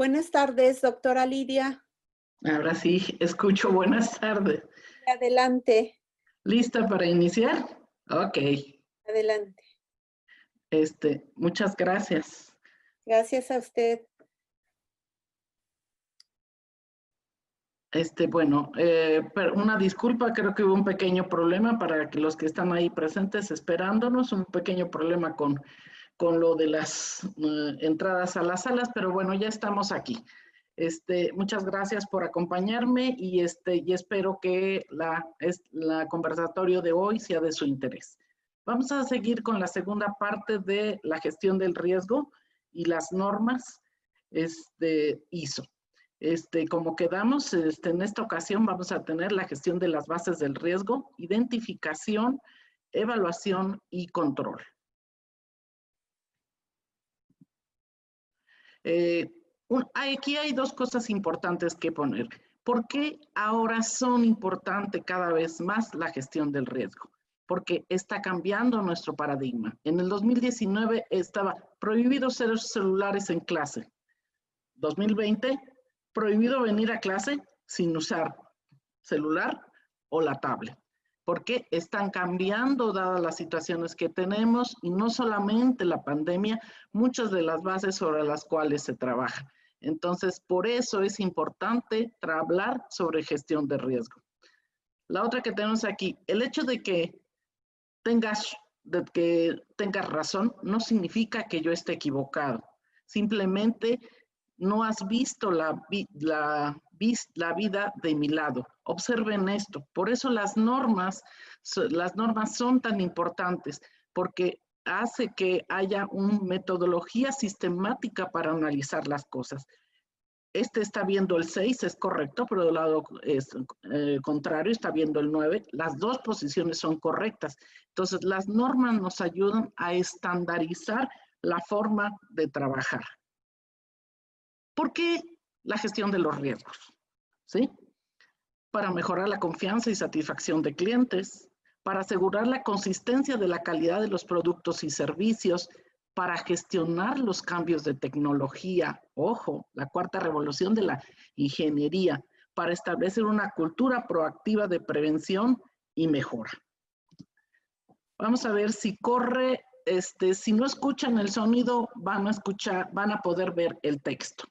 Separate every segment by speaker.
Speaker 1: Buenas tardes, doctora Lidia.
Speaker 2: Ahora sí, escucho. Buenas tardes.
Speaker 1: Adelante,
Speaker 2: ¿Lista para iniciar? Ok.
Speaker 1: adelante.
Speaker 2: Muchas gracias.
Speaker 1: Gracias a usted.
Speaker 2: Pero una disculpa, creo que hubo un pequeño problema para que los que están ahí presentes esperándonos, un pequeño problema con lo de las entradas a las salas, pero bueno, ya estamos aquí. Muchas gracias por acompañarme y espero que la conversatorio de hoy sea de su interés. Vamos a seguir con la segunda parte de la gestión del riesgo y las normas ISO. Como quedamos, en esta ocasión vamos a tener la gestión de las bases del riesgo, identificación, evaluación y control. Aquí hay dos cosas importantes que poner. ¿Por qué ahora son importantes cada vez más la gestión del riesgo? Porque está cambiando nuestro paradigma. En el 2019 estaba prohibido ser celulares en clase. 2020, prohibido venir a clase sin usar celular o la tablet. Porque están cambiando dadas las situaciones que tenemos y no solamente la pandemia, muchas de las bases sobre las cuales se trabaja. Entonces, por eso es importante hablar sobre gestión de riesgo. La otra que tenemos aquí, el hecho de que tengas razón no significa que yo esté equivocado. Simplemente no has visto la vida de mi lado. Observen esto. Por eso las normas son tan importantes, porque hace que haya una metodología sistemática para analizar las cosas. Está viendo el 6, es correcto, pero del lado contrario está viendo el 9. Las dos posiciones son correctas. Entonces, las normas nos ayudan a estandarizar la forma de trabajar. ¿Por qué la gestión de los riesgos? ¿Sí? Para mejorar la confianza y satisfacción de clientes, para asegurar la consistencia de la calidad de los productos y servicios, para gestionar los cambios de tecnología, ojo, la cuarta revolución de la ingeniería, para establecer una cultura proactiva de prevención y mejora. Vamos a ver si corre, si no escuchan el sonido, van a poder ver el texto.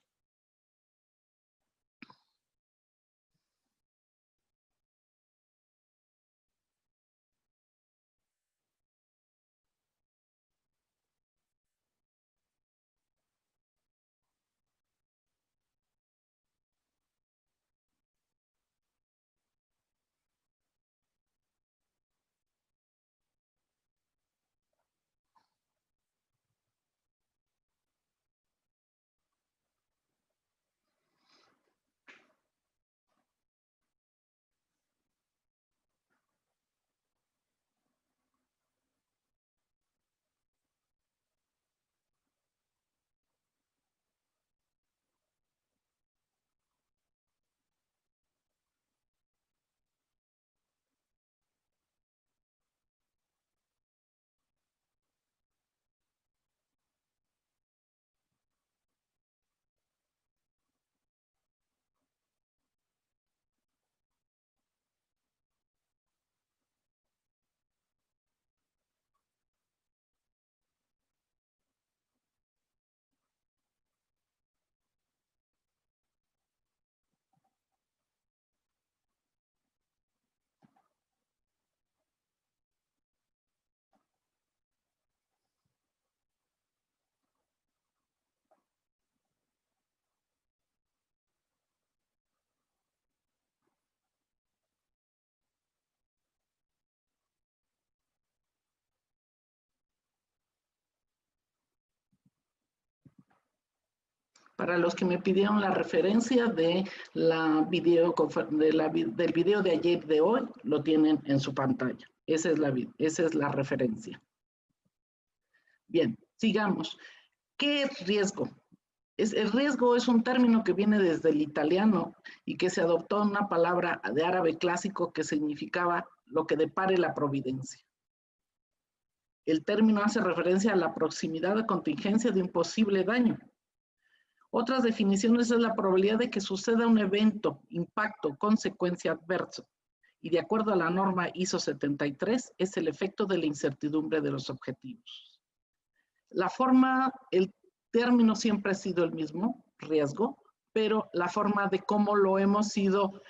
Speaker 2: Para los que me pidieron la referencia del video de ayer de hoy, lo tienen en su pantalla. Esa es la referencia. Bien, sigamos. ¿Qué es riesgo? El riesgo es un término que viene desde el italiano y que se adoptó en una palabra de árabe clásico que significaba lo que depare la providencia. El término hace referencia a la proximidad de contingencia de un posible daño Otras definiciones es la probabilidad de que suceda un evento, impacto, consecuencia adverso. Y de acuerdo a la norma ISO 73, es el efecto de la incertidumbre de los objetivos. La forma, el término siempre ha sido el mismo, riesgo, pero la forma de cómo lo hemos ido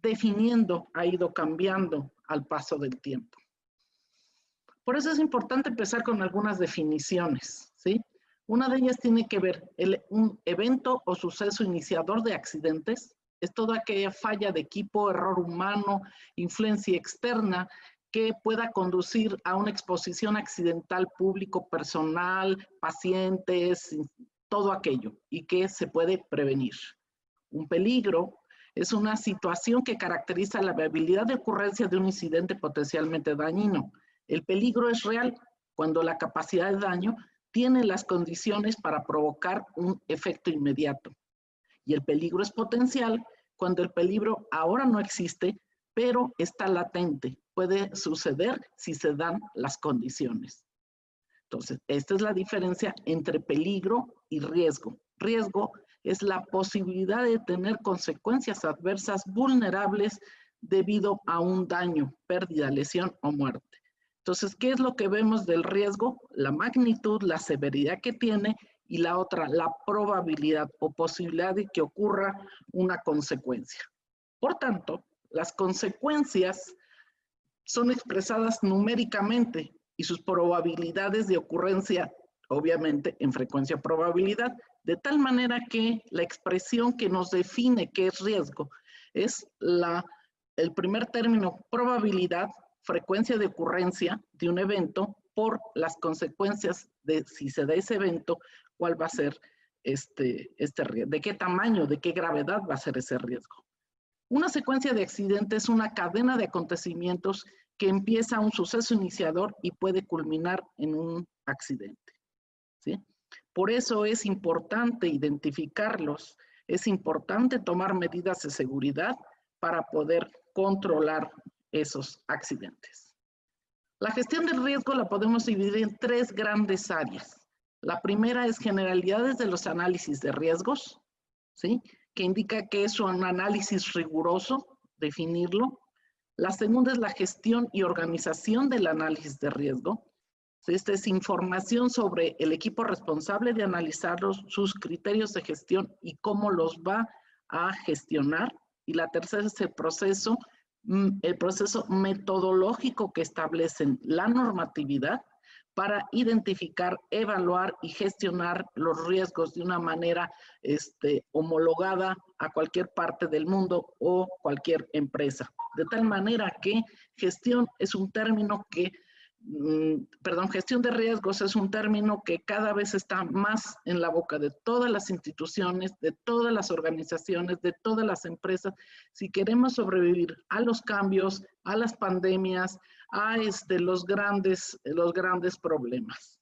Speaker 2: definiendo ha ido cambiando al paso del tiempo. Por eso es importante empezar con algunas definiciones, ¿sí? Una de ellas tiene que ver un evento o suceso iniciador de accidentes. Es toda aquella falla de equipo, error humano, influencia externa que pueda conducir a una exposición accidental público, personal, pacientes, todo aquello, y que se puede prevenir. Un peligro es una situación que caracteriza la viabilidad de ocurrencia de un incidente potencialmente dañino. El peligro es real cuando la capacidad de daño tiene las condiciones para provocar un efecto inmediato. Y el peligro es potencial cuando el peligro ahora no existe, pero está latente. Puede suceder si se dan las condiciones. Entonces, esta es la diferencia entre peligro y riesgo. Riesgo es la posibilidad de tener consecuencias adversas vulnerables debido a un daño, pérdida, lesión o muerte. Entonces, ¿qué es lo que vemos del riesgo? La magnitud, la severidad que tiene, y la otra, la probabilidad o posibilidad de que ocurra una consecuencia. Por tanto, las consecuencias son expresadas numéricamente y sus probabilidades de ocurrencia, obviamente, en frecuencia-probabilidad, de tal manera que la expresión que nos define qué es riesgo es el primer término, probabilidad, frecuencia de ocurrencia de un evento por las consecuencias de si se da ese evento, cuál va a ser este riesgo, de qué tamaño, de qué gravedad va a ser ese riesgo. Una secuencia de accidentes es una cadena de acontecimientos que empieza un suceso iniciador y puede culminar en un accidente, ¿sí? Por eso es importante identificarlos, es importante tomar medidas de seguridad para poder controlar esos accidentes. La gestión del riesgo la podemos dividir en tres grandes áreas. La primera es generalidades de los análisis de riesgos, ¿sí? Que indica que es un análisis riguroso, definirlo. La segunda es la gestión y organización del análisis de riesgo. Esta es información sobre el equipo responsable de analizarlos, sus criterios de gestión y cómo los va a gestionar. Y la tercera es el proceso metodológico que establecen la normatividad para identificar, evaluar y gestionar los riesgos de una manera homologada a cualquier parte del mundo o cualquier empresa. De tal manera que gestión es un término que, gestión de riesgos es un término que cada vez está más en la boca de todas las instituciones, de todas las organizaciones, de todas las empresas. Si queremos sobrevivir a los cambios, a las pandemias, a los grandes problemas.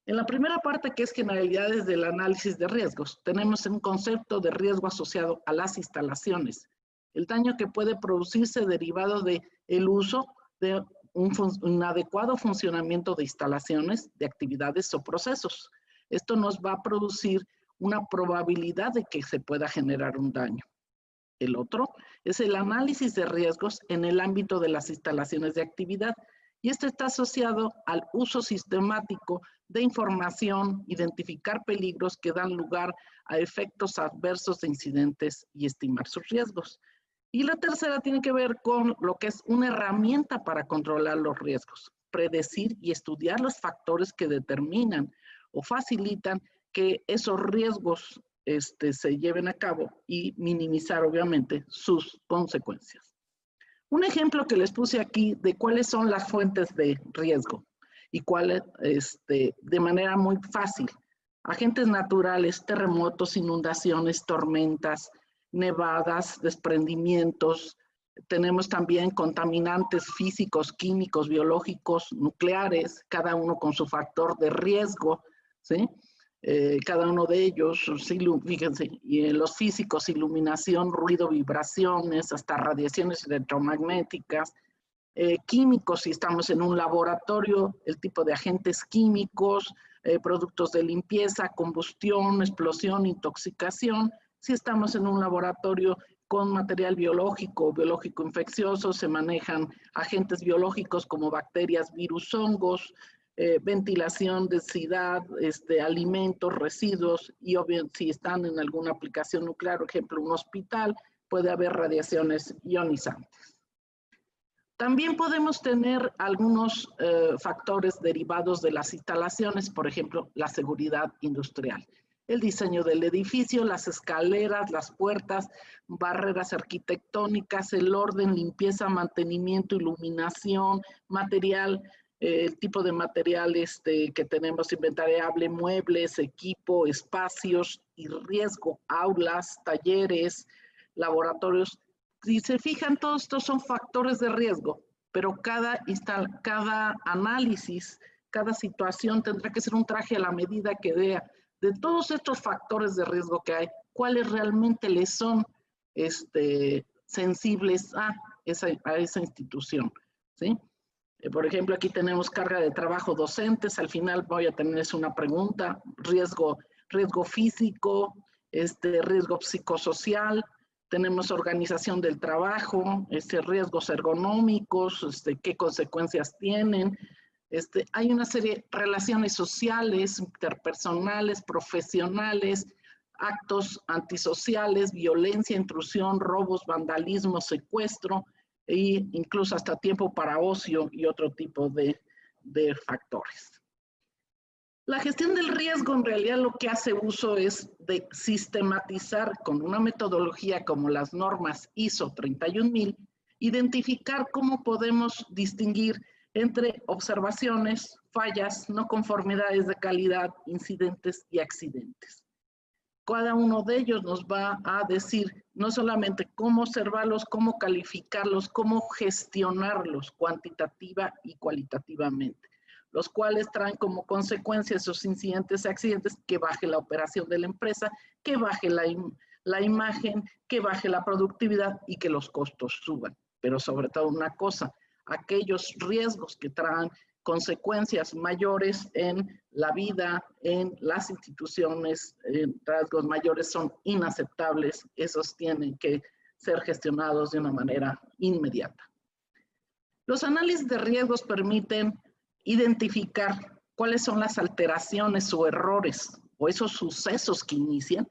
Speaker 2: En la primera parte, que es generalidades del análisis de riesgos, tenemos un concepto de riesgo asociado a las instalaciones. El daño que puede producirse derivado del uso de un adecuado funcionamiento de instalaciones, de actividades o procesos. Esto nos va a producir una probabilidad de que se pueda generar un daño. El otro es el análisis de riesgos en el ámbito de las instalaciones de actividad, y esto está asociado al uso sistemático de información, identificar peligros que dan lugar a efectos adversos de incidentes y estimar sus riesgos. Y la tercera tiene que ver con lo que es una herramienta para controlar los riesgos, predecir y estudiar los factores que determinan o facilitan que esos riesgos se lleven a cabo y minimizar, obviamente, sus consecuencias. Un ejemplo que les puse aquí de cuáles son las fuentes de riesgo y cuáles, de manera muy fácil. Agentes naturales, terremotos, inundaciones, tormentas, nevadas, desprendimientos. Tenemos también contaminantes físicos, químicos, biológicos, nucleares, cada uno con su factor de riesgo, ¿sí? Cada uno de ellos, fíjense, y en los físicos, iluminación, ruido, vibraciones, hasta radiaciones electromagnéticas, químicos, si estamos en un laboratorio, el tipo de agentes químicos, productos de limpieza, combustión, explosión, intoxicación. Si estamos en un laboratorio con material biológico o biológico infeccioso, se manejan agentes biológicos como bacterias, virus, hongos, ventilación, densidad, alimentos, residuos, y obviamente si están en alguna aplicación nuclear, por ejemplo, un hospital, puede haber radiaciones ionizantes. También podemos tener algunos factores derivados de las instalaciones, por ejemplo, la seguridad industrial. El diseño del edificio, las escaleras, las puertas, barreras arquitectónicas, el orden, limpieza, mantenimiento, iluminación, material, el tipo de material que tenemos inventariable, muebles, equipo, espacios y riesgo, aulas, talleres, laboratorios. Si se fijan, todos estos son factores de riesgo, pero cada análisis, cada situación tendrá que ser un traje a la medida que vea de todos estos factores de riesgo que hay, cuáles realmente les son sensibles a esa institución, ¿sí? Por ejemplo, aquí tenemos carga de trabajo docentes. Al final voy a tenerles una pregunta. Riesgo físico, riesgo psicosocial. Tenemos organización del trabajo, riesgos ergonómicos, qué consecuencias tienen. Hay una serie de relaciones sociales, interpersonales, profesionales, actos antisociales, violencia, intrusión, robos, vandalismo, secuestro, e incluso hasta tiempo para ocio y otro tipo de factores. La gestión del riesgo en realidad lo que hace uso es de sistematizar con una metodología como las normas ISO 31000, identificar cómo podemos distinguir entre observaciones, fallas, no conformidades de calidad, incidentes y accidentes. Cada uno de ellos nos va a decir no solamente cómo observarlos, cómo calificarlos, cómo gestionarlos cuantitativa y cualitativamente, los cuales traen como consecuencia esos incidentes y accidentes que baje la operación de la empresa, que baje la imagen, que baje la productividad y que los costos suban. Pero sobre todo una cosa, aquellos riesgos que traen consecuencias mayores en la vida, en las instituciones, rasgos mayores son inaceptables. Esos tienen que ser gestionados de una manera inmediata. Los análisis de riesgos permiten identificar cuáles son las alteraciones o errores o esos sucesos que inician,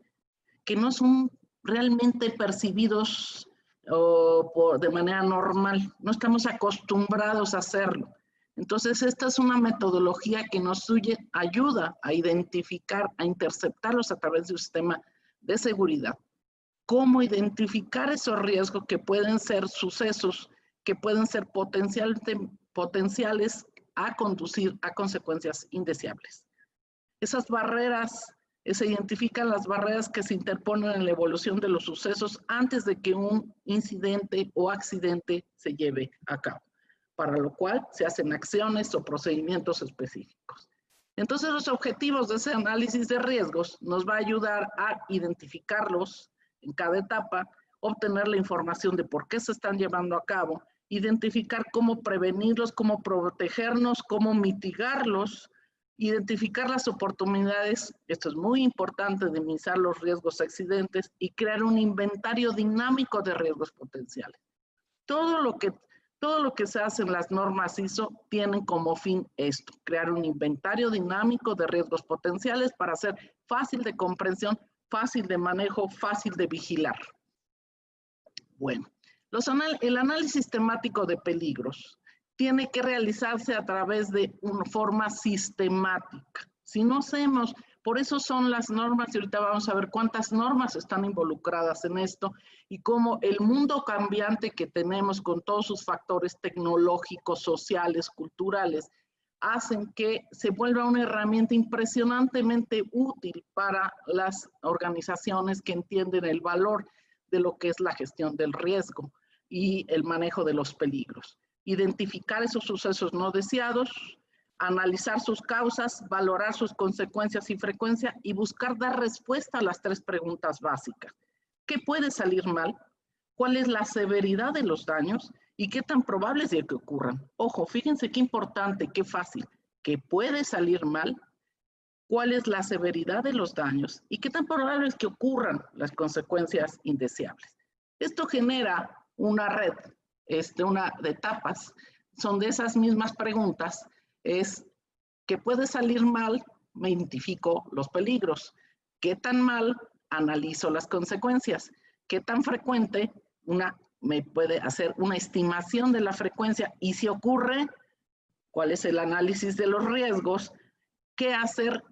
Speaker 2: que no son realmente percibidos de manera normal. No estamos acostumbrados a hacerlo. Entonces, esta es una metodología que nos ayuda a identificar, a interceptarlos a través de un sistema de seguridad. Cómo identificar esos riesgos que pueden ser sucesos, que pueden ser potenciales a conducir a consecuencias indeseables. Esas barreras, se identifican las barreras que se interponen en la evolución de los sucesos antes de que un incidente o accidente se lleve a cabo, para lo cual se hacen acciones o procedimientos específicos. Entonces, los objetivos de ese análisis de riesgos nos va a ayudar a identificarlos en cada etapa, obtener la información de por qué se están llevando a cabo, identificar cómo prevenirlos, cómo protegernos, cómo mitigarlos, identificar las oportunidades, esto es muy importante, de minimizar los riesgos accidentes y crear un inventario dinámico de riesgos potenciales. Todo lo que se hace en las normas ISO tienen como fin esto, crear un inventario dinámico de riesgos potenciales para hacer fácil de comprensión, fácil de manejo, fácil de vigilar. Bueno, el análisis temático de peligros tiene que realizarse a través de una forma sistemática. Si no hacemos, por eso son las normas, y ahorita vamos a ver cuántas normas están involucradas en esto y cómo el mundo cambiante que tenemos con todos sus factores tecnológicos, sociales, culturales, hacen que se vuelva una herramienta impresionantemente útil para las organizaciones que entienden el valor de lo que es la gestión del riesgo y el manejo de los peligros. Identificar esos sucesos no deseados, analizar sus causas, valorar sus consecuencias y frecuencia y buscar dar respuesta a las 3 preguntas básicas. ¿Qué puede salir mal? ¿Cuál es la severidad de los daños? ¿Y qué tan probable es de que ocurran? Ojo, fíjense qué importante, qué fácil. ¿Qué puede salir mal? cuál es la severidad de los daños y qué tan probable es que ocurran las consecuencias indeseables. Esto genera una red, una de etapas. Son de esas mismas preguntas, es que puede salir mal, me identifico los peligros. ¿Qué tan mal? Analizo las consecuencias. ¿Qué tan frecuente? Me puede hacer una estimación de la frecuencia. Y si ocurre, ¿cuál es el análisis de los riesgos? ¿Qué hacer?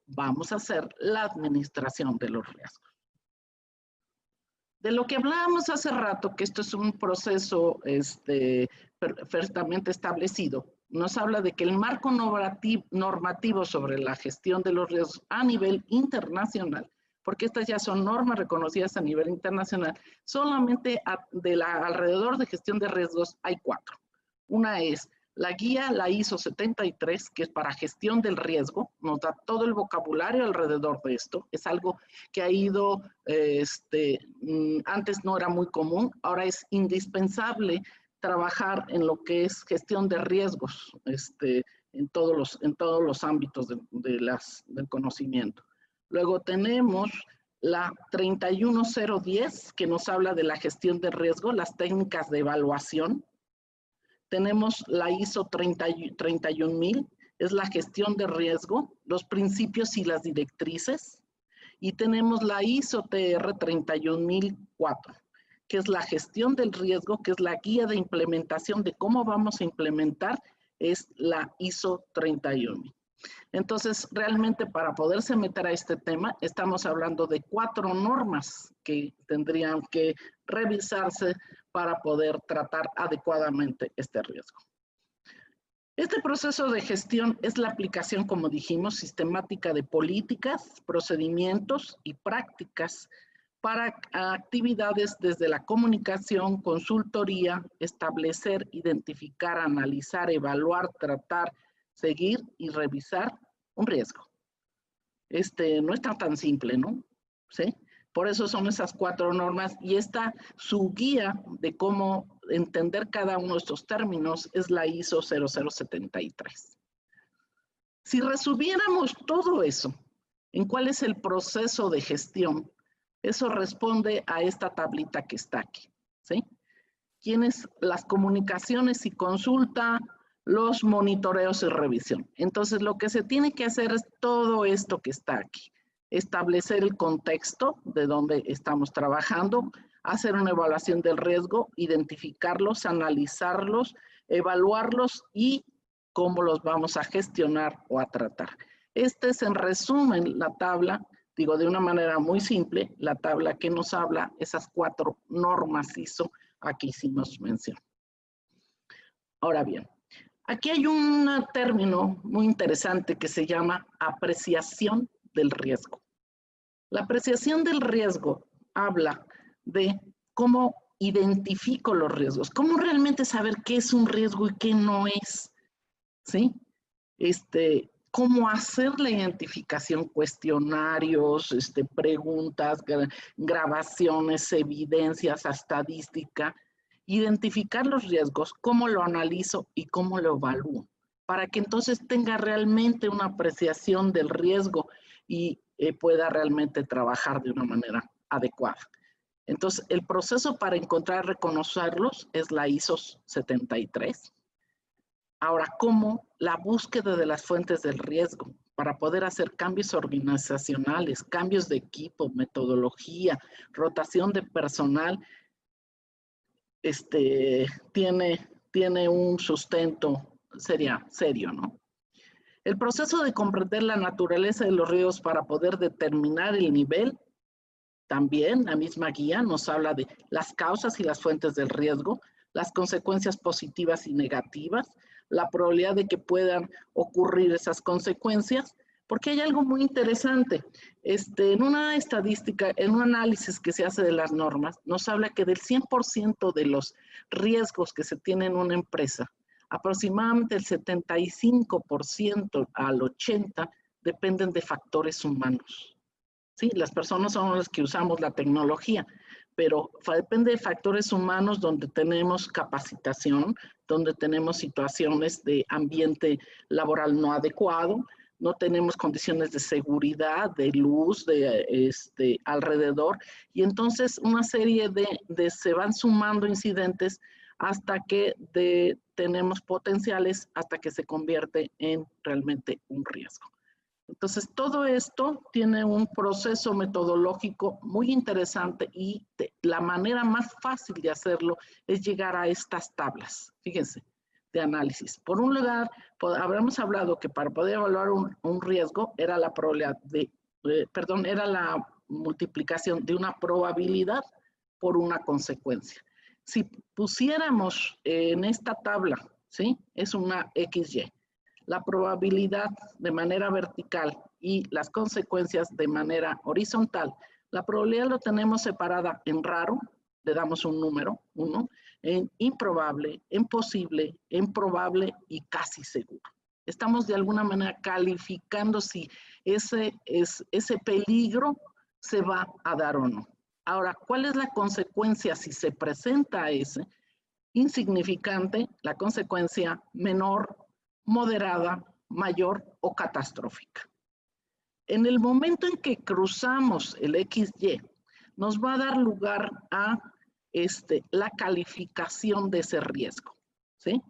Speaker 2: Vamos a hacer la administración de los riesgos. De lo que hablábamos hace rato, que esto es un proceso perfectamente establecido, nos habla de que el marco normativo sobre la gestión de los riesgos a nivel internacional, porque estas ya son normas reconocidas a nivel internacional, solamente alrededor de gestión de riesgos hay 4. Una es la guía, la ISO 73, que es para gestión del riesgo, nos da todo el vocabulario alrededor de esto. Es algo que ha ido, antes no era muy común, ahora es indispensable trabajar en lo que es gestión de riesgos, en todos los ámbitos del conocimiento. Luego tenemos la 31010, que nos habla de la gestión de riesgo, las técnicas de evaluación. Tenemos la ISO 31000, es la gestión de riesgo, los principios y las directrices. Y tenemos la ISO TR 31004, que es la gestión del riesgo, que es la guía de implementación de cómo vamos a implementar, es la ISO 31000. Entonces, realmente para poderse meter a este tema, estamos hablando de 4 normas que tendrían que revisarse para poder tratar adecuadamente este riesgo. Este proceso de gestión es la aplicación, como dijimos, sistemática de políticas, procedimientos y prácticas para actividades desde la comunicación, consultoría, establecer, identificar, analizar, evaluar, tratar, seguir y revisar un riesgo. No está tan simple, ¿no? ¿Sí? Por eso son esas 4 normas y su guía de cómo entender cada uno de estos términos es la ISO 0073. Si resumiéramos todo eso, ¿en cuál es el proceso de gestión? Eso responde a esta tablita que está aquí, ¿sí? ¿Quiénes? Las comunicaciones y consulta, los monitoreos y revisión. Entonces, lo que se tiene que hacer es todo esto que está aquí. Establecer el contexto de donde estamos trabajando, hacer una evaluación del riesgo, identificarlos, analizarlos, evaluarlos y cómo los vamos a gestionar o a tratar. Esta es en resumen la tabla, digo de una manera muy simple, la tabla que nos habla esas 4 normas ISO a que hicimos mención. Ahora bien, aquí hay un término muy interesante que se llama apreciación del riesgo. La apreciación del riesgo habla de cómo identifico los riesgos, cómo realmente saber qué es un riesgo y qué no es, ¿sí? Cómo hacer la identificación, cuestionarios, preguntas, grabaciones, evidencias, estadística, identificar los riesgos, cómo lo analizo y cómo lo evalúo, para que entonces tenga realmente una apreciación del riesgo y pueda realmente trabajar de una manera adecuada. Entonces, el proceso para encontrar y reconocerlos es la ISO 73. Ahora, ¿cómo? La búsqueda de las fuentes del riesgo para poder hacer cambios organizacionales, cambios de equipo, metodología, rotación de personal, tiene un sustento serio, ¿no? El proceso de comprender la naturaleza de los riesgos para poder determinar el nivel, también la misma guía nos habla de las causas y las fuentes del riesgo, las consecuencias positivas y negativas, la probabilidad de que puedan ocurrir esas consecuencias, porque hay algo muy interesante. En una estadística, en un análisis que se hace de las normas, nos habla que del 100% de los riesgos que se tienen en una empresa, aproximadamente el 75% al 80% dependen de factores humanos. Sí, las personas son las que usamos la tecnología, pero depende de factores humanos donde tenemos capacitación, donde tenemos situaciones de ambiente laboral no adecuado, no tenemos condiciones de seguridad, de luz, de alrededor, y entonces una serie se van sumando incidentes hasta que tenemos potenciales, hasta que se convierte en realmente un riesgo. Entonces, todo esto tiene un proceso metodológico muy interesante y la manera más fácil de hacerlo es llegar a estas tablas, fíjense, de análisis. Por un lugar, habremos hablado que para poder evaluar un riesgo era la probabilidad era la multiplicación de una probabilidad por una consecuencia. Si pusiéramos en esta tabla, ¿sí? Es una XY. La probabilidad de manera vertical y las consecuencias de manera horizontal. La probabilidad lo tenemos separada en raro, le damos un número, 1, en improbable, en posible, en probable y casi seguro. Estamos de alguna manera calificando si ese peligro se va a dar o no. Ahora, ¿cuál es la consecuencia si se presenta ese? Insignificante, la consecuencia menor, moderada, mayor o catastrófica. En el momento en que cruzamos el XY, nos va a dar lugar a la calificación de ese riesgo, ¿sí?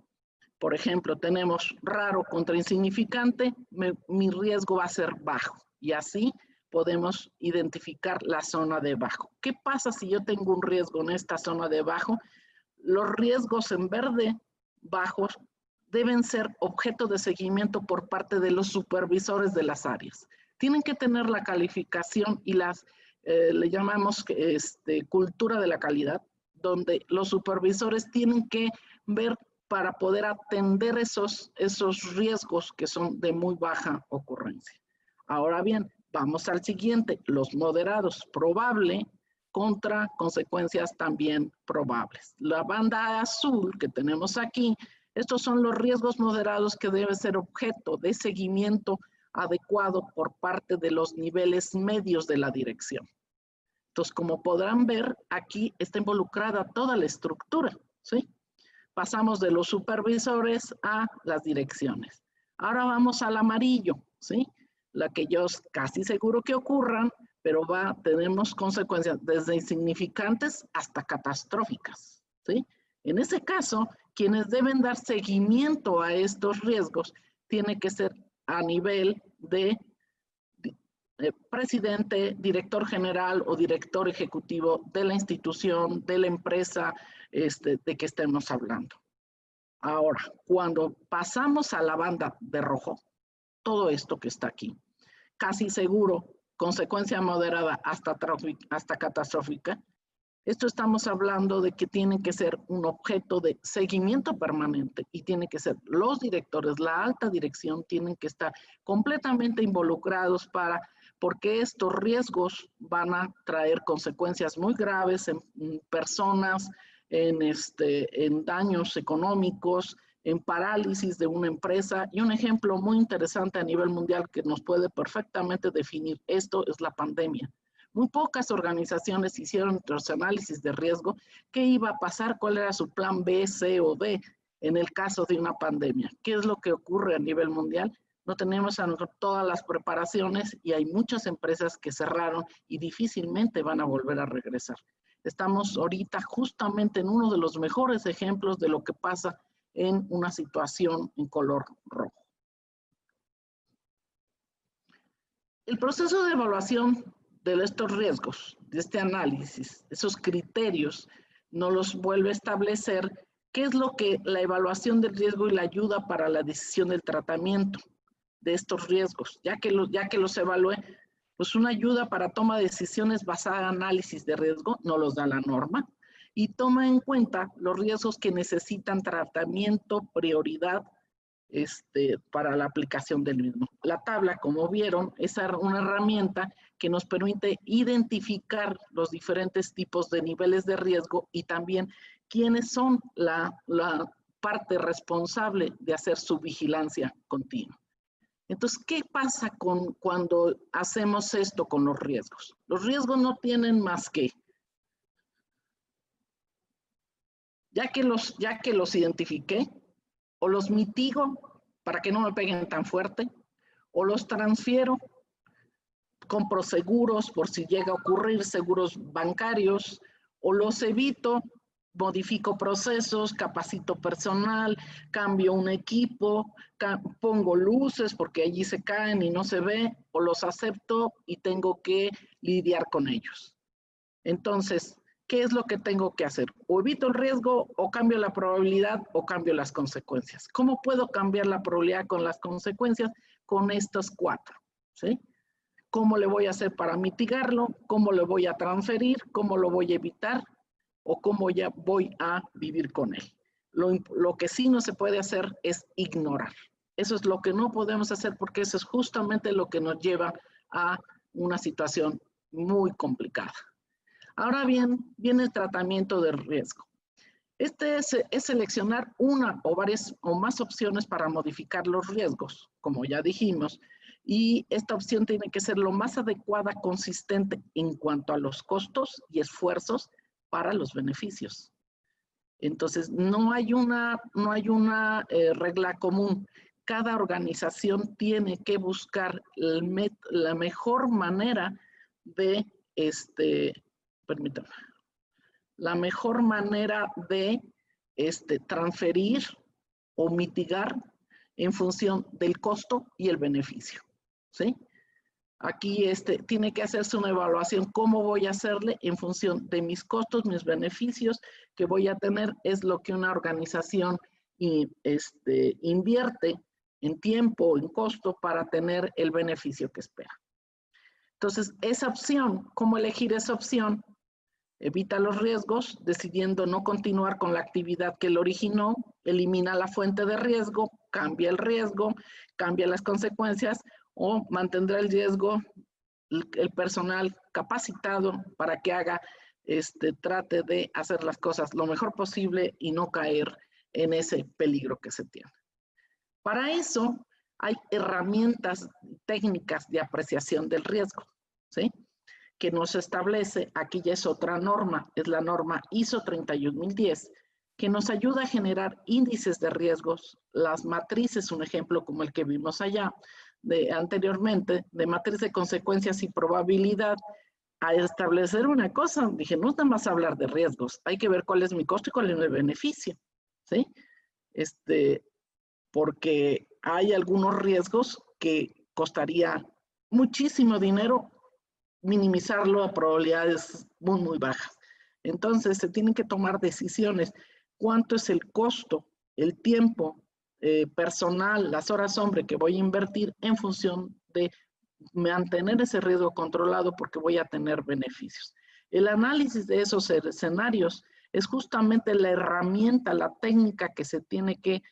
Speaker 2: Por ejemplo, tenemos raro contra insignificante, mi riesgo va a ser bajo, y así podemos identificar la zona de bajo. ¿Qué pasa si yo tengo un riesgo en esta zona de bajo? Los riesgos en verde bajos deben ser objeto de seguimiento por parte de los supervisores de las áreas. Tienen que tener la calificación y le llamamos cultura de la calidad, donde los supervisores tienen que ver para poder atender esos riesgos que son de muy baja ocurrencia. Ahora bien, vamos al siguiente, los moderados, probable contra consecuencias también probables. La banda azul que tenemos aquí, estos son los riesgos moderados que deben ser objeto de seguimiento adecuado por parte de los niveles medios de la dirección. Entonces, como podrán ver, aquí está involucrada toda la estructura, ¿sí? Pasamos de los supervisores a las direcciones. Ahora vamos al amarillo, ¿sí? La que yo casi seguro que ocurran, pero tenemos consecuencias desde insignificantes hasta catastróficas, ¿sí? En ese caso, quienes deben dar seguimiento a estos riesgos tiene que ser a nivel de presidente, director general o director ejecutivo de la institución, de la empresa de que estemos hablando. Ahora, cuando pasamos a la banda de rojo, todo esto que está aquí, casi seguro, consecuencia moderada hasta catastrófica, esto estamos hablando de que tiene que ser un objeto de seguimiento permanente y tiene que ser los directores, la alta dirección, tienen que estar completamente involucrados porque estos riesgos van a traer consecuencias muy graves en personas, en daños económicos, en parálisis de una empresa. Y un ejemplo muy interesante a nivel mundial que nos puede perfectamente definir esto es la pandemia. Muy pocas organizaciones hicieron los análisis de riesgo, qué iba a pasar, cuál era su plan B, C o D en el caso de una pandemia. ¿Qué es lo que ocurre a nivel mundial? No tenemos todas las preparaciones y hay muchas empresas que cerraron y difícilmente van a volver a regresar. Estamos ahorita justamente en uno de los mejores ejemplos de lo que pasa en una situación en color rojo. El proceso de evaluación de estos riesgos, de este análisis, esos criterios, nos los vuelve a establecer qué es lo que la evaluación del riesgo y la ayuda para la decisión del tratamiento de estos riesgos, ya que los evalué, pues una ayuda para toma de decisiones basada en análisis de riesgo, no los da la norma, y toma en cuenta los riesgos que necesitan tratamiento, prioridad, para la aplicación del mismo. La tabla, como vieron, es una herramienta que nos permite identificar los diferentes tipos de niveles de riesgo y también quiénes son la parte responsable de hacer su vigilancia continua. Entonces, ¿qué pasa cuando hacemos esto con los riesgos? Los riesgos no tienen más que, ya que los identifiqué, o los mitigo para que no me peguen tan fuerte, o los transfiero, compro seguros por si llega a ocurrir, seguros bancarios, o los evito, modifico procesos, capacito personal, cambio un equipo, pongo luces porque allí se caen y no se ve, o los acepto y tengo que lidiar con ellos. Entonces, ¿qué es lo que tengo que hacer? O evito el riesgo, o cambio la probabilidad, o cambio las consecuencias. ¿Cómo puedo cambiar la probabilidad con las consecuencias? Con estos 4, ¿sí? ¿Cómo le voy a hacer para mitigarlo? ¿Cómo lo voy a transferir? ¿Cómo lo voy a evitar? ¿O cómo ya voy a vivir con él? Lo que sí no se puede hacer es ignorar. Eso es lo que no podemos hacer porque eso es justamente lo que nos lleva a una situación muy complicada. Ahora bien, viene el tratamiento del riesgo. Este es seleccionar una o varias o más opciones para modificar los riesgos, como ya dijimos, y esta opción tiene que ser lo más adecuada, consistente en cuanto a los costos y esfuerzos para los beneficios. Entonces, no hay una regla común. Cada organización tiene que buscar la mejor manera de, permítame, la mejor manera de transferir o mitigar en función del costo y el beneficio, ¿sí? Aquí tiene que hacerse una evaluación, ¿cómo voy a hacerle en función de mis costos, mis beneficios que voy a tener? Es lo que una organización invierte en tiempo, en costo para tener el beneficio que espera. Entonces, esa opción, ¿cómo elegir esa opción? Evita los riesgos, decidiendo no continuar con la actividad que lo originó, elimina la fuente de riesgo, cambia el riesgo, cambia las consecuencias o mantendrá el riesgo, el personal capacitado para que trate de hacer las cosas lo mejor posible y no caer en ese peligro que se tiene. Para eso hay herramientas técnicas de apreciación del riesgo, ¿sí? Que nos establece, aquí ya es otra norma, es la norma ISO 31010, que nos ayuda a generar índices de riesgos, las matrices, un ejemplo como el que vimos allá anteriormente, de matriz de consecuencias y probabilidad, a establecer una cosa, dije, no es nada más hablar de riesgos, hay que ver cuál es mi costo y cuál es mi beneficio, ¿sí? Porque hay algunos riesgos que costaría muchísimo dinero minimizarlo a probabilidades muy, muy bajas. Entonces, se tienen que tomar decisiones. ¿Cuánto es el costo, el tiempo personal, las horas hombre que voy a invertir en función de mantener ese riesgo controlado porque voy a tener beneficios? El análisis de esos escenarios es justamente la herramienta, la técnica que se tiene que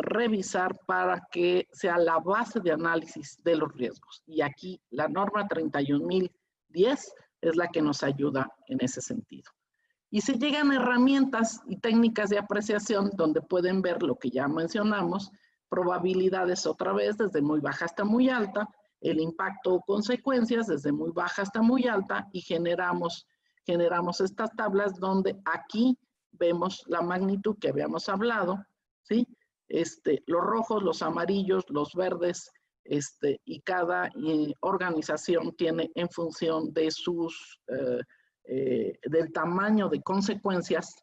Speaker 2: revisar para que sea la base de análisis de los riesgos. Y aquí la norma 31010 es la que nos ayuda en ese sentido. Y se llegan herramientas y técnicas de apreciación donde pueden ver lo que ya mencionamos, probabilidades otra vez desde muy baja hasta muy alta, el impacto o consecuencias desde muy baja hasta muy alta y generamos estas tablas donde aquí vemos la magnitud que habíamos hablado, ¿sí? Los rojos, los amarillos, los verdes, y cada organización tiene en función de del tamaño de consecuencias,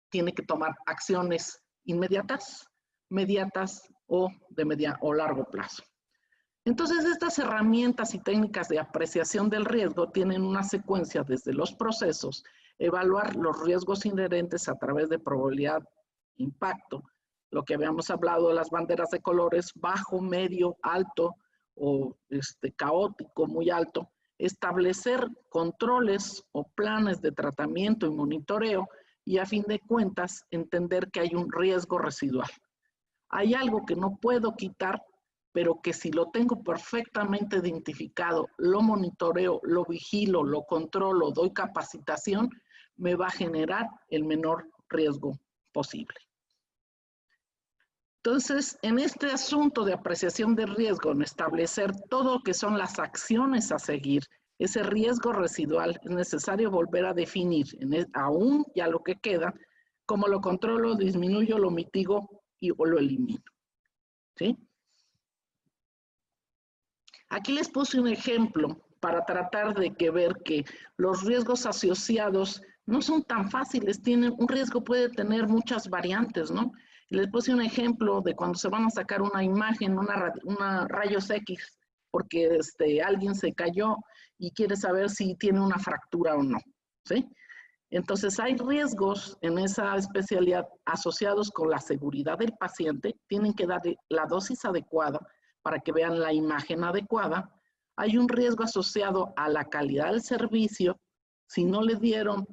Speaker 2: tiene que tomar acciones inmediatas, mediatas o de media o largo plazo. Entonces, estas herramientas y técnicas de apreciación del riesgo tienen una secuencia desde los procesos, evaluar los riesgos inherentes a través de probabilidad, impacto, lo que habíamos hablado de las banderas de colores, bajo, medio, alto o caótico, muy alto, establecer controles o planes de tratamiento y monitoreo y a fin de cuentas entender que hay un riesgo residual. Hay algo que no puedo quitar, pero que si lo tengo perfectamente identificado, lo monitoreo, lo vigilo, lo controlo, doy capacitación, me va a generar el menor riesgo posible. Entonces, en este asunto de apreciación de riesgo, en establecer todo lo que son las acciones a seguir, ese riesgo residual, es necesario volver a definir, aún ya lo que queda, cómo lo controlo, disminuyo, lo mitigo o lo elimino. ¿Sí? Aquí les puse un ejemplo para tratar de ver que los riesgos asociados no son tan fáciles, un riesgo puede tener muchas variantes, ¿no? Les puse un ejemplo de cuando se van a sacar una imagen, una rayos X, porque alguien se cayó y quiere saber si tiene una fractura o no, ¿sí? Entonces hay riesgos en esa especialidad asociados con la seguridad del paciente, tienen que darle la dosis adecuada para que vean la imagen adecuada. Hay un riesgo asociado a la calidad del servicio. Si no le dieron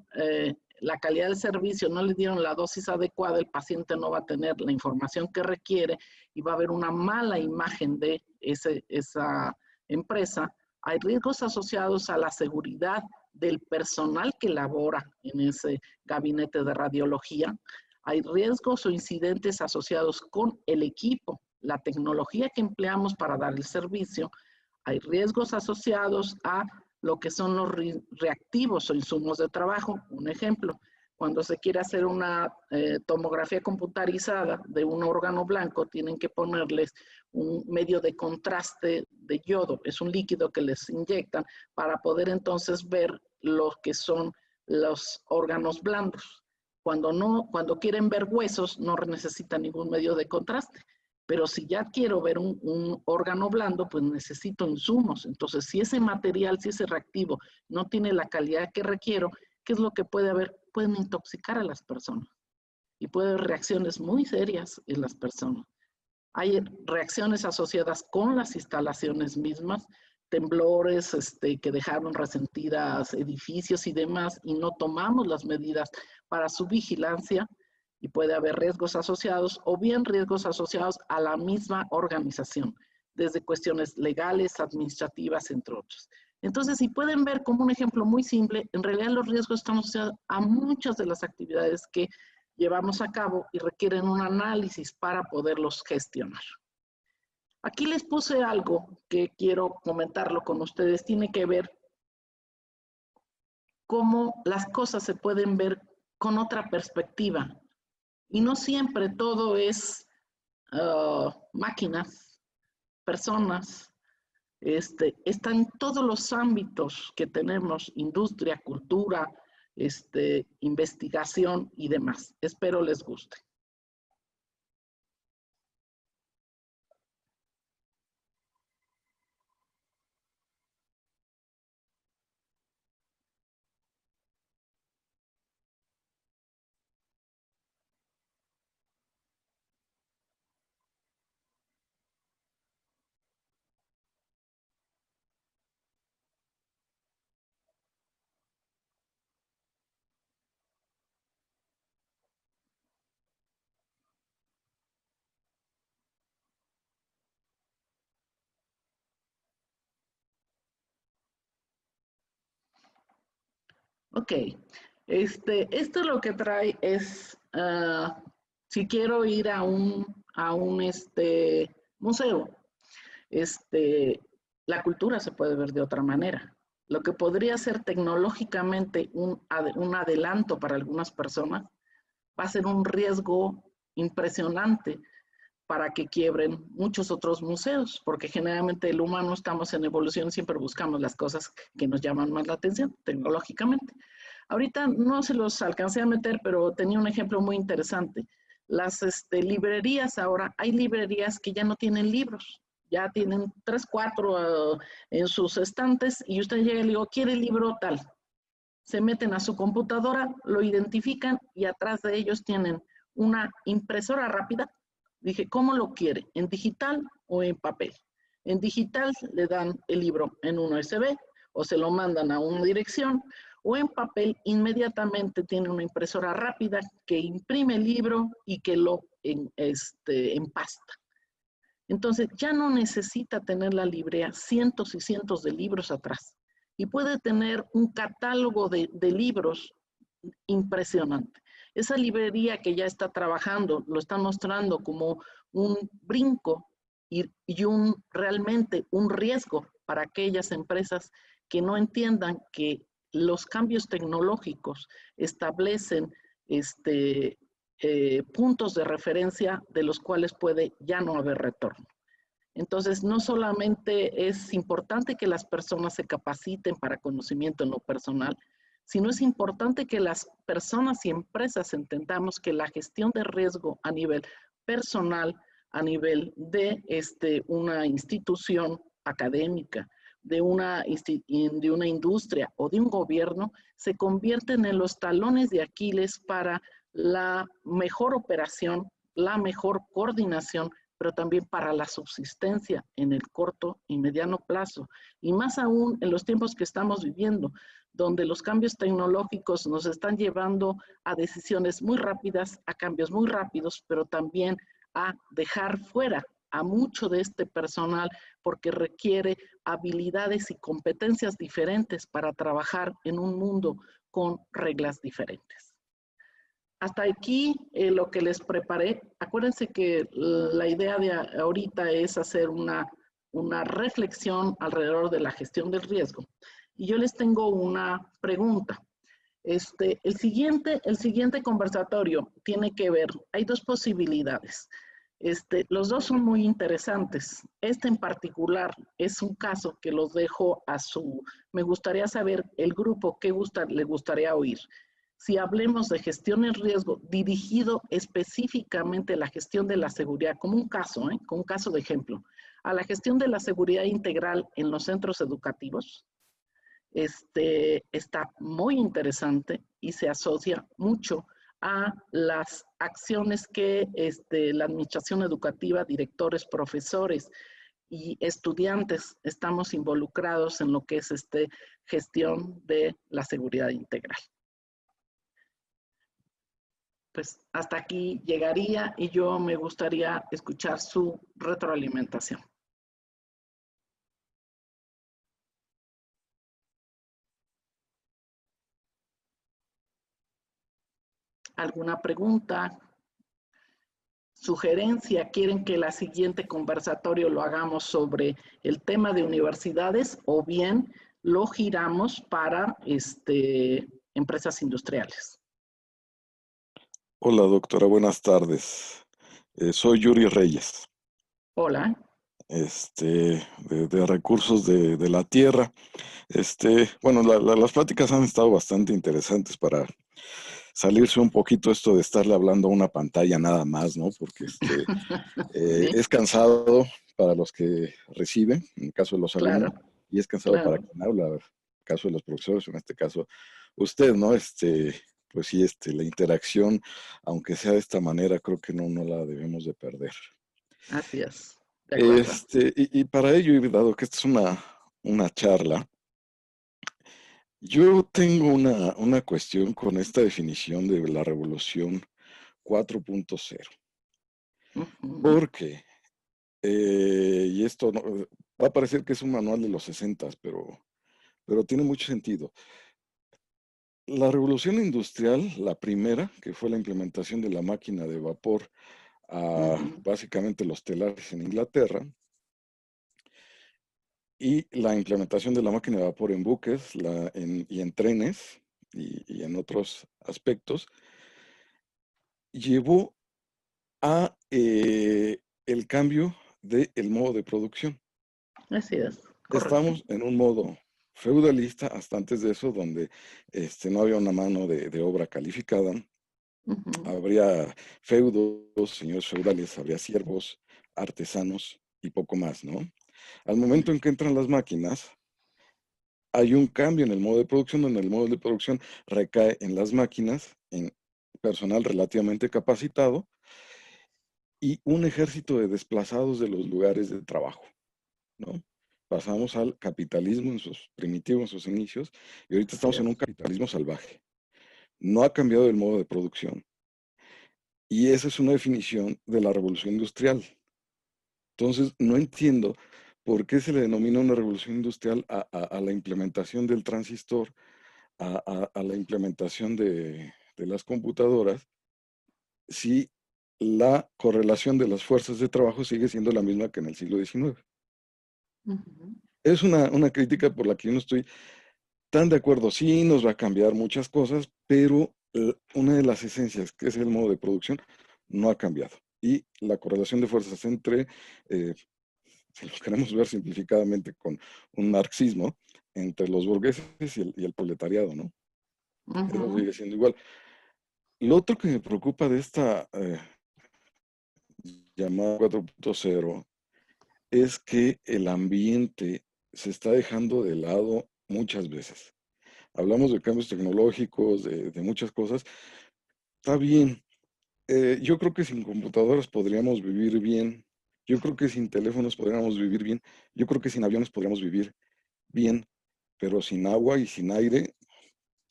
Speaker 2: la calidad del servicio, no le dieron la dosis adecuada, el paciente no va a tener la información que requiere y va a haber una mala imagen de esa empresa. Hay riesgos asociados a la seguridad del personal que labora en ese gabinete de radiología. Hay riesgos o incidentes asociados con el equipo, la tecnología que empleamos para dar el servicio. Hay riesgos asociados a lo que son los reactivos o insumos de trabajo. Un ejemplo, cuando se quiere hacer una tomografía computarizada de un órgano blanco, tienen que ponerles un medio de contraste de yodo. Es un líquido que les inyectan para poder entonces ver lo que son los órganos blandos. Cuando quieren ver huesos, no necesitan ningún medio de contraste. Pero si ya quiero ver un órgano blando, pues necesito insumos. Entonces, si ese material, si ese reactivo no tiene la calidad que requiero, ¿qué es lo que puede haber? Pueden intoxicar a las personas. Y puede haber reacciones muy serias en las personas. Hay reacciones asociadas con las instalaciones mismas, temblores que dejaron resentidas edificios y demás, y no tomamos las medidas para su vigilancia. Y puede haber riesgos asociados o bien riesgos asociados a la misma organización, desde cuestiones legales, administrativas, entre otros. Entonces, si pueden ver como un ejemplo muy simple, en realidad los riesgos están asociados a muchas de las actividades que llevamos a cabo y requieren un análisis para poderlos gestionar. Aquí les puse algo que quiero comentarlo con ustedes. Tiene que ver cómo las cosas se pueden ver con otra perspectiva. Y no siempre todo es máquinas, personas. Están todos los ámbitos que tenemos, industria, cultura, investigación y demás. Espero les guste. Ok, esto lo que trae es, si quiero ir a un museo, la cultura se puede ver de otra manera. Lo que podría ser tecnológicamente un adelanto para algunas personas, va a ser un riesgo impresionante para que quiebren muchos otros museos, porque generalmente el humano estamos en evolución y siempre buscamos las cosas que nos llaman más la atención tecnológicamente. Ahorita no se los alcancé a meter, pero tenía un ejemplo muy interesante. Las librerías ahora, hay librerías que ya no tienen libros, ya tienen 3, 4 en sus estantes y usted llega y le digo, ¿quiere el libro tal? Se meten a su computadora, lo identifican y atrás de ellos tienen una impresora rápida. Dije, ¿cómo lo quiere? ¿En digital o en papel? En digital le dan el libro en un USB o se lo mandan a una dirección, o en papel inmediatamente tiene una impresora rápida que imprime el libro y que lo empasta. Entonces ya no necesita tener la librería cientos y cientos de libros atrás y puede tener un catálogo de libros impresionante. Esa librería que ya está trabajando lo está mostrando como un brinco y realmente un riesgo para aquellas empresas que no entiendan que los cambios tecnológicos establecen puntos de referencia de los cuales puede ya no haber retorno. Entonces, no solamente es importante que las personas se capaciten para conocimiento en lo personal, sino es importante que las personas y empresas entendamos que la gestión de riesgo a nivel personal, a nivel de una institución académica, de una industria o de un gobierno, se convierten en los talones de Aquiles para la mejor operación, la mejor coordinación, pero también para la subsistencia en el corto y mediano plazo. Y más aún en los tiempos que estamos viviendo, donde los cambios tecnológicos nos están llevando a decisiones muy rápidas, a cambios muy rápidos, pero también a dejar fuera a mucho de este personal porque requiere habilidades y competencias diferentes para trabajar en un mundo con reglas diferentes. Hasta aquí lo que les preparé. Acuérdense que la idea de ahorita es hacer una reflexión alrededor de la gestión del riesgo. Y yo les tengo una pregunta. El siguiente conversatorio tiene que ver, hay dos posibilidades. Los dos son muy interesantes. Este en particular es un caso que los dejo me gustaría saber el grupo qué le gustaría oír. Si hablemos de gestión en riesgo dirigido específicamente a la gestión de la seguridad, como un caso de ejemplo, a la gestión de la seguridad integral en los centros educativos, está muy interesante y se asocia mucho a las acciones que la administración educativa, directores, profesores y estudiantes estamos involucrados en lo que es gestión de la seguridad integral. Pues hasta aquí llegaría y yo me gustaría escuchar su retroalimentación. ¿Alguna pregunta? ¿Sugerencia? ¿Quieren que la siguiente conversatorio lo hagamos sobre el tema de universidades o bien lo giramos para empresas industriales?
Speaker 3: Hola, doctora, buenas tardes. Soy Yuri Reyes,
Speaker 2: Hola.
Speaker 3: de Recursos de la Tierra. Bueno, las pláticas han estado bastante interesantes para salirse un poquito esto de estarle hablando a una pantalla nada más, ¿no? Porque
Speaker 2: Sí,
Speaker 3: es cansado para los que reciben, en el caso de los alumnos,
Speaker 2: claro,
Speaker 3: y es cansado para
Speaker 2: claro.
Speaker 3: quien habla, en el caso de los profesores, en este caso usted, ¿no? Pues sí, la interacción, aunque sea de esta manera, creo que no la debemos de perder.
Speaker 2: Así es. De acuerdo.
Speaker 3: Y para ello, y dado que esta es una charla, yo tengo una cuestión con esta definición de la revolución 4.0, porque, y esto va a parecer que es un manual de los 60, pero tiene mucho sentido. La revolución industrial, la primera, que fue la implementación de la máquina de vapor a básicamente los telares en Inglaterra, y la implementación de la máquina de vapor en buques y en trenes y en otros aspectos, llevó a el cambio del modo de producción.
Speaker 2: Así es. Correcto.
Speaker 3: Estamos en un modo feudalista hasta antes de eso, donde no había una mano de obra calificada. Habría feudos, señores feudales, habría siervos, artesanos y poco más, ¿no? Al momento en que entran las máquinas, hay un cambio en el modo de producción, donde el modo de producción recae en las máquinas, en personal relativamente capacitado y un ejército de desplazados de los lugares de trabajo, ¿no? Pasamos al capitalismo en sus primitivos, en sus inicios, y ahorita estamos en un capitalismo salvaje. No ha cambiado el modo de producción. Y esa es una definición de la revolución industrial. Entonces, no entiendo por qué se le denomina una revolución industrial a la implementación del transistor, a la implementación de las computadoras, si la correlación de las fuerzas de trabajo sigue siendo la misma que en el siglo XIX. Es una crítica por la que yo no estoy tan de acuerdo. Sí, nos va a cambiar muchas cosas, pero una de las esencias, que es el modo de producción, no ha cambiado. Y la correlación de fuerzas entre si lo queremos ver simplificadamente con un marxismo, entre los burgueses y el proletariado, ¿no? Eso sigue siendo igual. Lo otro que me preocupa de esta llamada 4.0 es que el ambiente se está dejando de lado muchas veces. Hablamos de cambios tecnológicos, de muchas cosas. Está bien. Yo creo que sin computadoras podríamos vivir bien. Yo creo que sin teléfonos podríamos vivir bien. Yo creo que sin aviones podríamos vivir bien. Pero sin agua y sin aire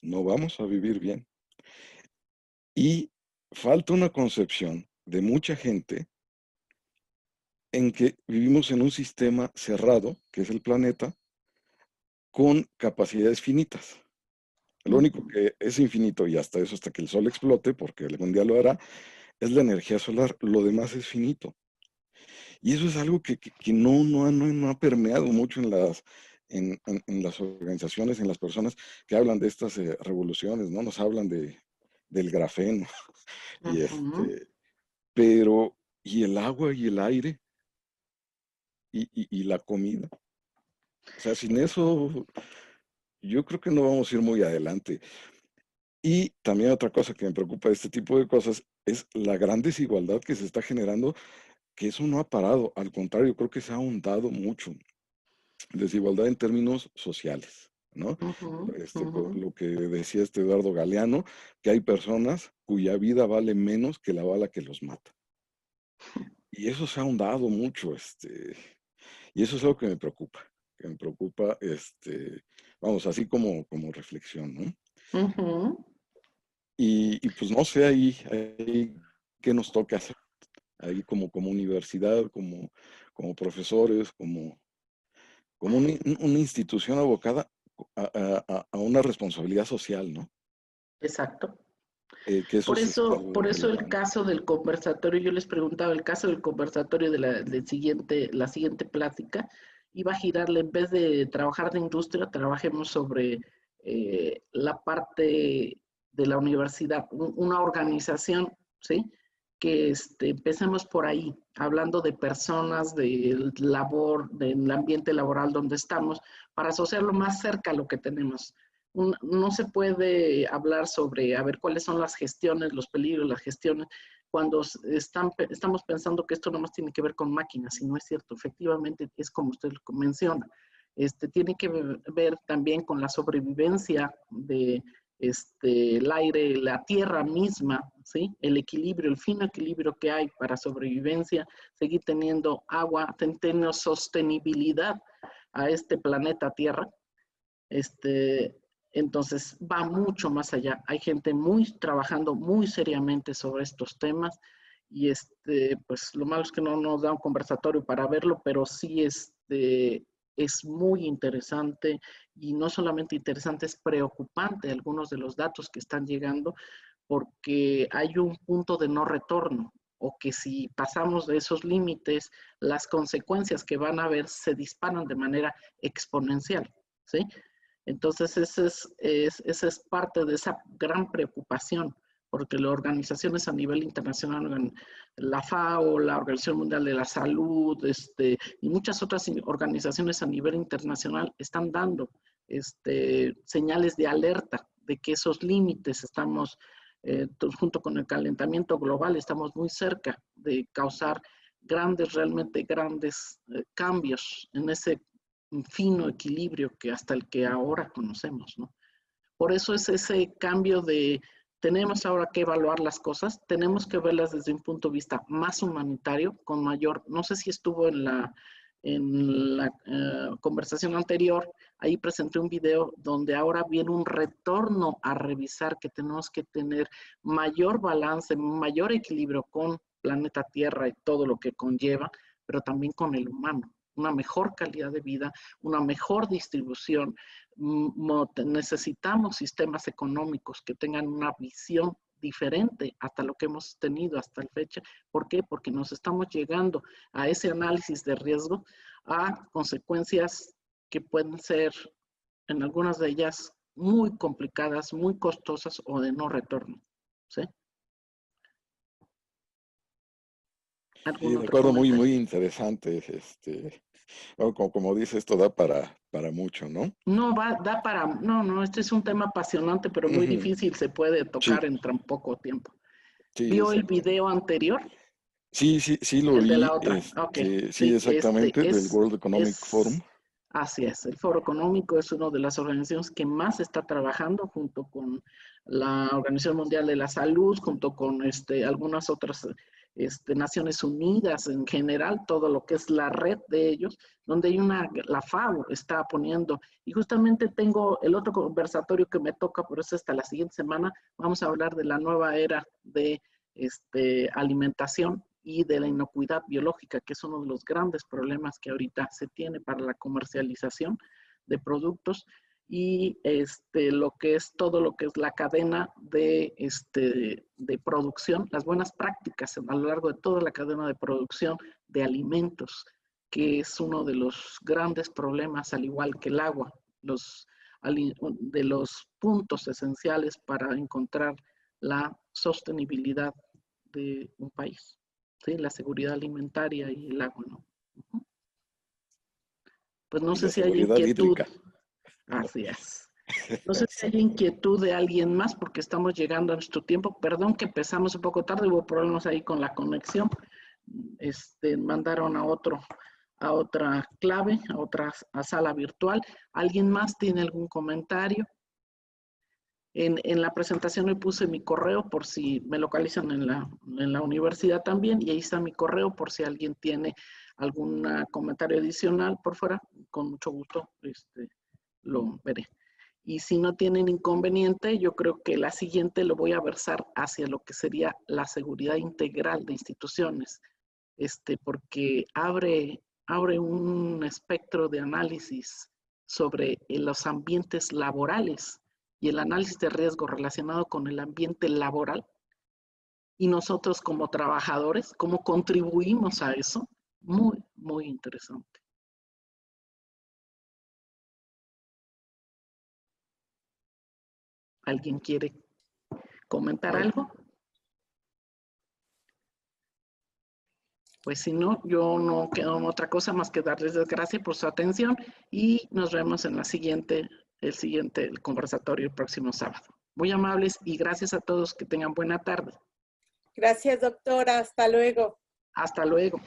Speaker 3: no vamos a vivir bien. Y falta una concepción de mucha gente en que vivimos en un sistema cerrado, que es el planeta, con capacidades finitas. Lo único que es infinito, y hasta eso, hasta que el sol explote, porque algún día lo hará, es la energía solar. Lo demás es finito. Y eso es algo que no ha permeado mucho en las organizaciones, en las personas que hablan de estas revoluciones, ¿no? Nos hablan del grafeno, y pero, ¿y el agua y el aire? ¿Y la comida? O sea, sin eso, yo creo que no vamos a ir muy adelante. Y también otra cosa que me preocupa de este tipo de cosas es la gran desigualdad que se está generando, que eso no ha parado, al contrario, creo que se ha ahondado mucho. Desigualdad en términos sociales, ¿no? Lo que decía este Eduardo Galeano, que hay personas cuya vida vale menos que la bala que los mata. Y eso se ha ahondado mucho, y eso es algo que me preocupa, vamos, así como reflexión, ¿no? Y pues no sé ahí qué nos toca hacer, ahí como universidad, como profesores, como una institución abocada a una responsabilidad social, ¿no?
Speaker 2: Exacto.
Speaker 3: Que eso
Speaker 2: Por
Speaker 3: es
Speaker 2: eso,
Speaker 3: algo
Speaker 2: por eso el
Speaker 3: relevante.
Speaker 2: caso del conversatorio, yo les preguntaba, el caso del conversatorio de la siguiente plática, iba a girarle, en vez de trabajar de industria, trabajemos sobre la parte de la universidad, una organización, ¿sí? Que empecemos por ahí, hablando de personas, de labor, del ambiente laboral donde estamos, para asociarlo más cerca a lo que tenemos. No se puede hablar sobre, a ver, cuáles son las gestiones, los peligros, las gestiones, cuando estamos pensando que esto no más tiene que ver con máquinas, y no es cierto. Efectivamente, es como usted menciona. Tiene que ver también con la sobrevivencia de el aire, la tierra misma, ¿sí? El equilibrio, el fino equilibrio que hay para sobrevivencia, seguir teniendo agua, tener sostenibilidad a este planeta Tierra. Entonces va mucho más allá. Hay gente trabajando muy seriamente sobre estos temas, y pues lo malo es que no nos da un conversatorio para verlo, pero sí es muy interesante, y no solamente interesante, es preocupante algunos de los datos que están llegando, porque hay un punto de no retorno, o que si pasamos de esos límites, las consecuencias que van a haber se disparan de manera exponencial, ¿sí? Entonces, esa es parte de esa gran preocupación, porque las organizaciones a nivel internacional, la FAO, la Organización Mundial de la Salud, y muchas otras organizaciones a nivel internacional están dando señales de alerta de que esos límites estamos, junto con el calentamiento global, estamos muy cerca de causar realmente grandes cambios en ese un fino equilibrio que hasta el que ahora conocemos, ¿no? Por eso es ese cambio de, tenemos ahora que evaluar las cosas, tenemos que verlas desde un punto de vista más humanitario, con mayor, no sé si estuvo en la conversación anterior, ahí presenté un video donde ahora viene un retorno a revisar que tenemos que tener mayor balance, mayor equilibrio con planeta Tierra y todo lo que conlleva, pero también con el humano, una mejor calidad de vida, una mejor distribución. Necesitamos sistemas económicos que tengan una visión diferente hasta lo que hemos tenido hasta la fecha. ¿Por qué? Porque nos estamos llegando a ese análisis de riesgo, a consecuencias que pueden ser, en algunas de ellas, muy complicadas, muy costosas o de no retorno, ¿sí?
Speaker 3: Sí, de acuerdo, muy interesante, No, como dice, esto da para mucho, ¿no?
Speaker 2: No, da para, no, este es un tema apasionante, pero muy
Speaker 3: Ujú.
Speaker 2: difícil se puede tocar
Speaker 3: Sí,
Speaker 2: en tan poco tiempo.
Speaker 3: sí,
Speaker 2: ¿Vio el
Speaker 3: exactamente.
Speaker 2: video anterior?
Speaker 3: Sí, lo
Speaker 2: El de
Speaker 3: vi,
Speaker 2: la otra. Ok,
Speaker 3: sí,
Speaker 2: sí,
Speaker 3: exactamente, del World Economic Forum.
Speaker 2: así es. El Foro Económico es una de las organizaciones que más está trabajando junto con la Organización Mundial de la Salud, junto con algunas otras Naciones Unidas en general, todo lo que es la red de ellos, donde la FAO está poniendo, y justamente tengo el otro conversatorio que me toca, por eso hasta la siguiente semana, vamos a hablar de la nueva era de alimentación y de la inocuidad biológica, que es uno de los grandes problemas que ahorita se tiene para la comercialización de productos y lo que es todo lo que es la cadena de producción, las buenas prácticas a lo largo de toda la cadena de producción de alimentos, que es uno de los grandes problemas, al igual que el agua, de los puntos esenciales para encontrar la sostenibilidad de un país, ¿sí? La seguridad alimentaria y el agua, ¿no? Pues no
Speaker 3: Y
Speaker 2: sé
Speaker 3: la
Speaker 2: si hay
Speaker 3: seguridad
Speaker 2: inquietud,
Speaker 3: hídrica.
Speaker 2: así es. No sé si hay inquietud de alguien más porque estamos llegando a nuestro tiempo. Perdón que empezamos un poco tarde, hubo problemas ahí con la conexión. Mandaron a otra clave, a sala virtual. ¿Alguien más tiene algún comentario? En la presentación le puse mi correo por si me localizan en la universidad también, y ahí está mi correo por si alguien tiene algún comentario adicional por fuera, con mucho gusto lo veré. Y si no tienen inconveniente, yo creo que la siguiente lo voy a versar hacia lo que sería la seguridad integral de instituciones, porque abre un espectro de análisis sobre los ambientes laborales y el análisis de riesgo relacionado con el ambiente laboral y nosotros como trabajadores, cómo contribuimos a eso. Muy, muy interesante. ¿Alguien quiere comentar algo? Pues si no, yo no quedo en otra cosa más que darles las gracias por su atención y nos vemos en el siguiente conversatorio el próximo sábado. Muy amables y gracias a todos. Que tengan buena tarde.
Speaker 1: Gracias, doctora. Hasta luego.
Speaker 2: Hasta luego.